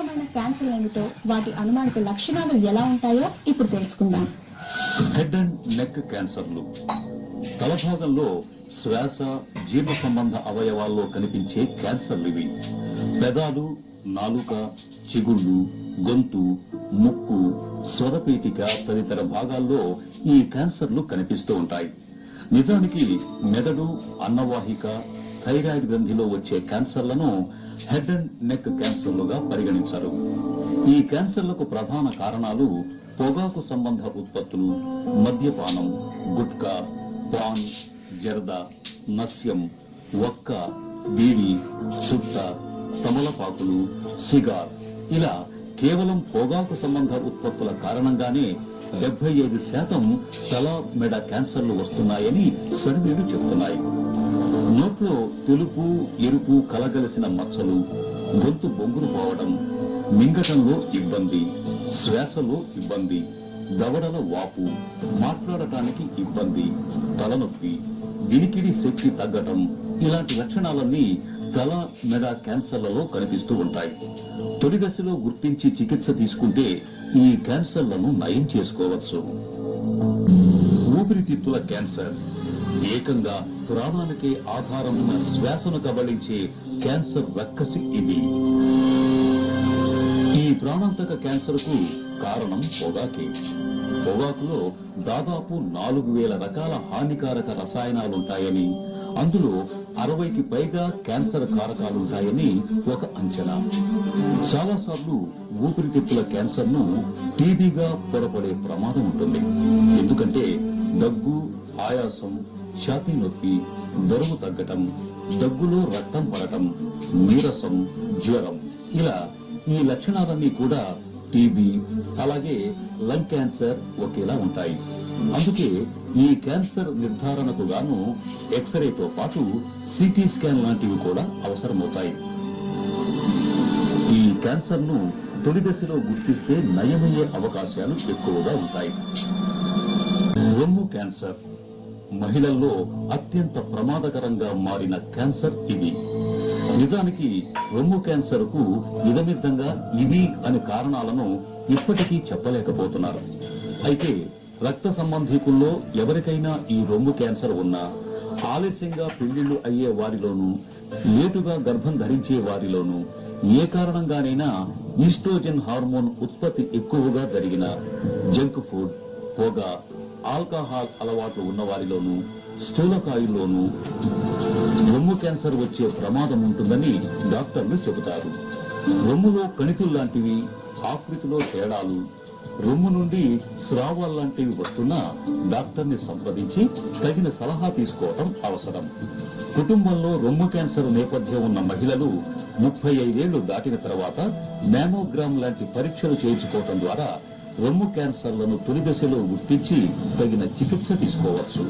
ప్రధానమైన క్యాన్సర్ ఏమిటో, వాటి అనుమానిత లక్షణాలు ఎలా ఉంటాయో ఇప్పుడు తెలుసుకుందాం. హెడ్ అండ్ నెక్ క్యాన్సర్లు తలభాగంలో శ్వాస జీర్ణ సంబంధ అవయవాల్లో కనిపించే క్యాన్సర్లు ఇవి. పెదాలు, నాలుక, చిగుళ్ళు, గొంతు, ముక్కు, స్వరపేటిక తదితర భాగాల్లో ఈ క్యాన్సర్లు కనిపిస్తూ ఉంటాయి. నిజానికి మెదడు, అన్నవాహిక, థైరాయిడ్ గ్రంథిలో వచ్చే క్యాన్సర్లను హెడ్ అండ్ నెక్ క్యాన్సర్లుగా పరిగణించారు. ఈ క్యాన్సర్లకు ప్రధాన కారణాలు పొగాకు సంబంధ ఉత్పత్తులు, మద్యపానం, గుట్కా, పాన్, జర్ద, నస్యం, వక్క, బీడి, చుట్ట, తమలపాకులు, సిగార్ ఇలా కేవలం పొగాకు సంబంధ ఉత్పత్తుల కారణంగానే 75% తల మెడ క్యాన్సర్లు వస్తున్నాయని సర్వేలు చెబుతున్నాయి. నోట్లో తెలుపు, ఎరుపు కలగలిసిన మచ్చలు, గొంతు బొంగురు పోవడం, మింగటంలో ఇబ్బంది, శ్వాసలో ఇబ్బంది, దవడల వాపు, మాట్లాడటానికి ఇబ్బంది, తలనొప్పి, వినికిడి శక్తి తగ్గటం ఇలాంటి లక్షణాలన్నీ తల మెడ క్యాన్సర్లలో కనిపిస్తూ ఉంటాయి. తొలి దశలో గుర్తించి చికిత్స తీసుకుంటే ఈ క్యాన్సర్లను నయం చేసుకోవచ్చు. ఊపిరితిత్తుల క్యాన్సర్ ఏకంగా ప్రాణాలకే ఆధారమున్న శ్వాసను కబళించే క్యాన్సర్ రక్కసి ఇది. ఈ ప్రాణాంతక క్యాన్సర్ కు కారణం పొగాకే. పొగాకులో దాదాపు 4000 రకాల హానికారక రసాయనాలుంటాయని, అందులో 60కి పైగా క్యాన్సర్ కారకాలుంటాయని ఒక అంచనా. చాలాసార్లు ఊపిరితిత్తుల క్యాన్సర్ ను టీబీగా పొరపడే ప్రమాదం ఉంటుంది. ఎందుకంటే దగ్గు, ఆయాసం, ఛాతీ నొప్పి, బరువు తగ్గటం, దగ్గులో రక్తం పడటం, నీరసం, జ్వరం ఇలా ఈ లక్షణాలన్నీ కూడా టీబీ అలాగే లంగ్ క్యాన్సర్ ఒకేలా ఉంటాయి. అందుకే ఈ క్యాన్సర్ నిర్ధారణకు గాను ఎక్స్రేతో పాటు సిటీ స్కాన్ లాంటివి కూడా అవసరమవుతాయి. ఈ క్యాన్సర్ ను తొలి దశలో గుర్తిస్తే నయమయ్యే అవకాశాలు ఎక్కువగా ఉంటాయి. రొమ్ము క్యాన్సర్ మహిళల్లో అత్యంత ప్రమాదకరంగా మారిన క్యాన్సర్ ఇది. నిజానికి రొమ్ము క్యాన్సర్ కు నిజమిద్దంగా ఇవి అనే కారణాలను ఇప్పటికీ చెప్పలేకపోతున్నారు. అయితే రక్త సంబంధీకుల్లో ఎవరికైనా ఈ రొమ్ము క్యాన్సర్ ఉన్నా, ఆలస్యంగా పెళ్లిళ్లు అయ్యే వారిలోనూ, లేటుగా గర్భం ధరించే వారిలోనూ, ఏ కారణంగానైనా ఈస్ట్రోజన్ హార్మోన్ ఉత్పత్తి ఎక్కువగా జరిగిన, జంక్ ఫుడ్, పొగ, ఆల్కహాల్ అలవాట్లు ఉన్న వారిలోనూ, స్థూలకాయుల్లోనూ రొమ్ము క్యాన్సర్ వచ్చే ప్రమాదం ఉంటుందని డాక్టర్లు చెబుతారు. రొమ్ములో కణితుల్లాంటివి, ఆకృతిలో తేడాలు, రొమ్ము నుండి స్రావాల్లాంటివి వస్తున్నా డాక్టర్ని సంప్రదించి తగిన సలహా తీసుకోవటం అవసరం. కుటుంబంలో రొమ్ము క్యాన్సర్ నేపథ్యం ఉన్న మహిళలు 35 ఏళ్లు దాటిన తర్వాత మ్యామోగ్రామ్ లాంటి పరీక్షలు చేయించుకోవటం ద్వారా రొమ్ము క్యాన్సర్లను తొలి దశలో గుర్తించి తగిన చికిత్స తీసుకోవచ్చు.